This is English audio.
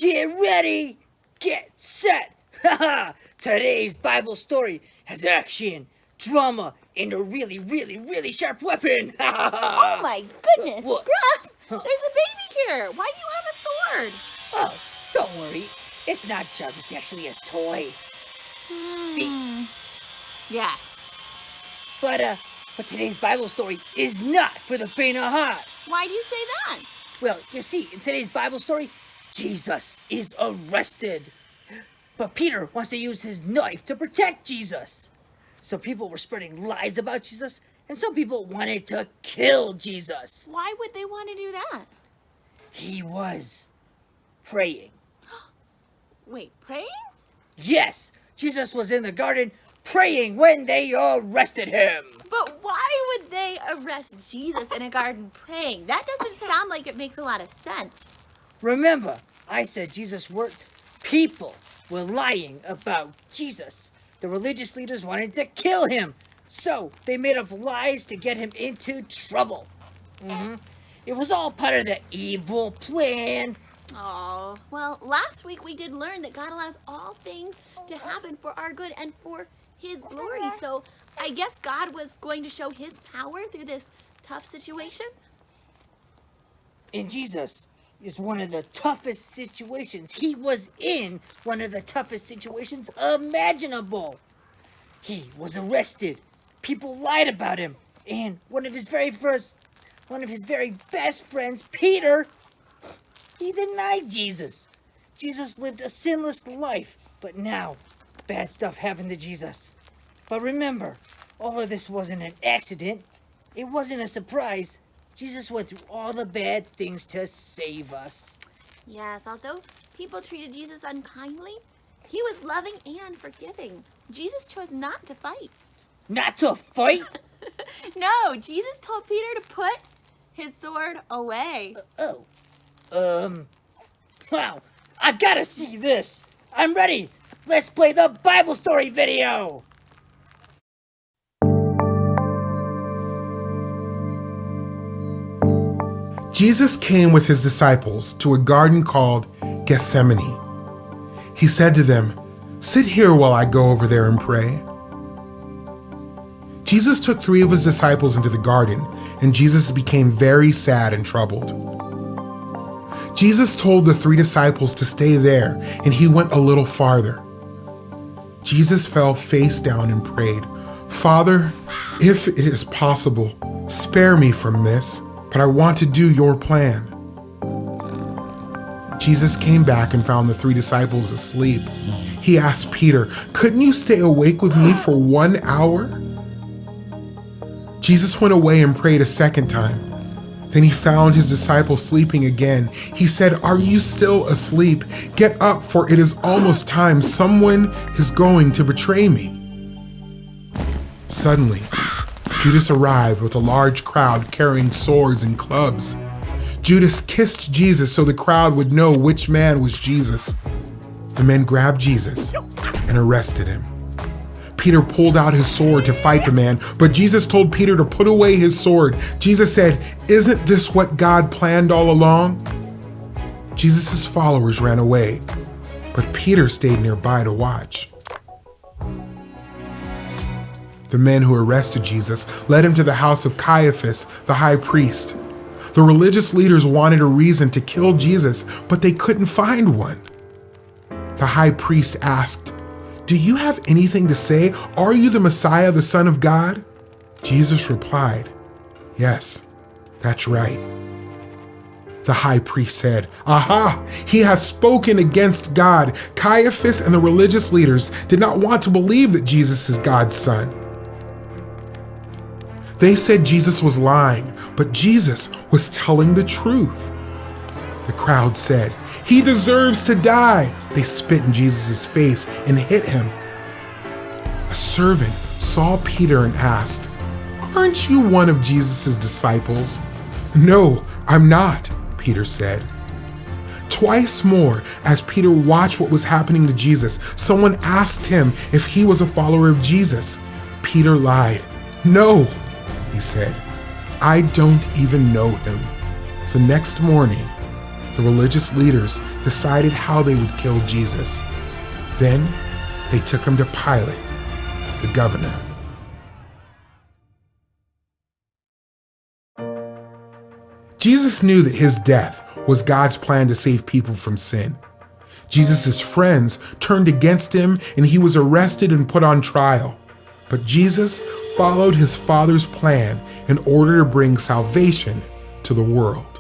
Get ready, get set. Haha! Today's Bible story has action, drama, and a really, really, really sharp weapon. Oh my goodness, What? Gruff! There's a baby here. Why do you have a sword? Oh, don't worry. It's not sharp, it's actually a toy. See? Yeah. But today's Bible story is not for the faint of heart. Why do you say that? Well, you see, in today's Bible story, Jesus is arrested. But Peter wants to use his knife to protect Jesus. So people were spreading lies about Jesus, and some people wanted to kill Jesus. Why would they want to do that? He was praying. Wait, praying? Yes, Jesus was in the garden praying when they arrested him. But why would they arrest Jesus in a garden praying? That doesn't sound like it makes a lot of sense. Remember, I said Jesus worked. People were lying about Jesus. The religious leaders wanted to kill him, so they made up lies to get him into trouble. It was all part of the evil plan. Oh, well, last week we did learn that God allows all things to happen for our good and for His glory. So I guess God was going to show His power through this tough situation. And Jesus is one of the toughest situations. He was in one of the toughest situations imaginable. He was arrested. People lied about him. And one of his very best friends, Peter, he denied Jesus. Jesus lived a sinless life, but now bad stuff happened to Jesus. But remember, all of this wasn't an accident. It wasn't a surprise. Jesus went through all the bad things to save us. Yes, although people treated Jesus unkindly, He was loving and forgiving. Jesus chose not to fight. Not to fight? No, Jesus told Peter to put his sword away. Wow, I've got to see this. I'm ready. Let's play the Bible story video. Jesus came with his disciples to a garden called Gethsemane. He said to them, "Sit here while I go over there and pray." Jesus took 3 of his disciples into the garden, and Jesus became very sad and troubled. Jesus told the 3 disciples to stay there, and he went a little farther. Jesus fell face down and prayed, "Father, if it is possible, spare me from this, but I want to do your plan." Jesus came back and found the 3 disciples asleep. He asked Peter, "Couldn't you stay awake with me for 1 hour?" Jesus went away and prayed a second time. Then he found his disciples sleeping again. He said, "Are you still asleep? Get up, for it is almost time. Someone is going to betray me." Suddenly, Judas arrived with a large crowd carrying swords and clubs. Judas kissed Jesus so the crowd would know which man was Jesus. The men grabbed Jesus and arrested him. Peter pulled out his sword to fight the man, but Jesus told Peter to put away his sword. Jesus said, "Isn't this what God planned all along?" Jesus' followers ran away, but Peter stayed nearby to watch. The men who arrested Jesus led him to the house of Caiaphas, the high priest. The religious leaders wanted a reason to kill Jesus, but they couldn't find one. The high priest asked, "Do you have anything to say? Are you the Messiah, the Son of God?" Jesus replied, "Yes, that's right." The high priest said, "Aha! He has spoken against God." Caiaphas and the religious leaders did not want to believe that Jesus is God's son. They said Jesus was lying, but Jesus was telling the truth. The crowd said, "He deserves to die." They spit in Jesus' face and hit him. A servant saw Peter and asked, "Aren't you one of Jesus' disciples?" "No, I'm not," Peter said. Twice more, as Peter watched what was happening to Jesus, someone asked him if he was a follower of Jesus. Peter lied. "No," he said, "I don't even know him." The next morning, the religious leaders decided how they would kill Jesus. Then they took him to Pilate, the governor. Jesus knew that his death was God's plan to save people from sin. Jesus' friends turned against him and he was arrested and put on trial. But Jesus followed his Father's plan in order to bring salvation to the world.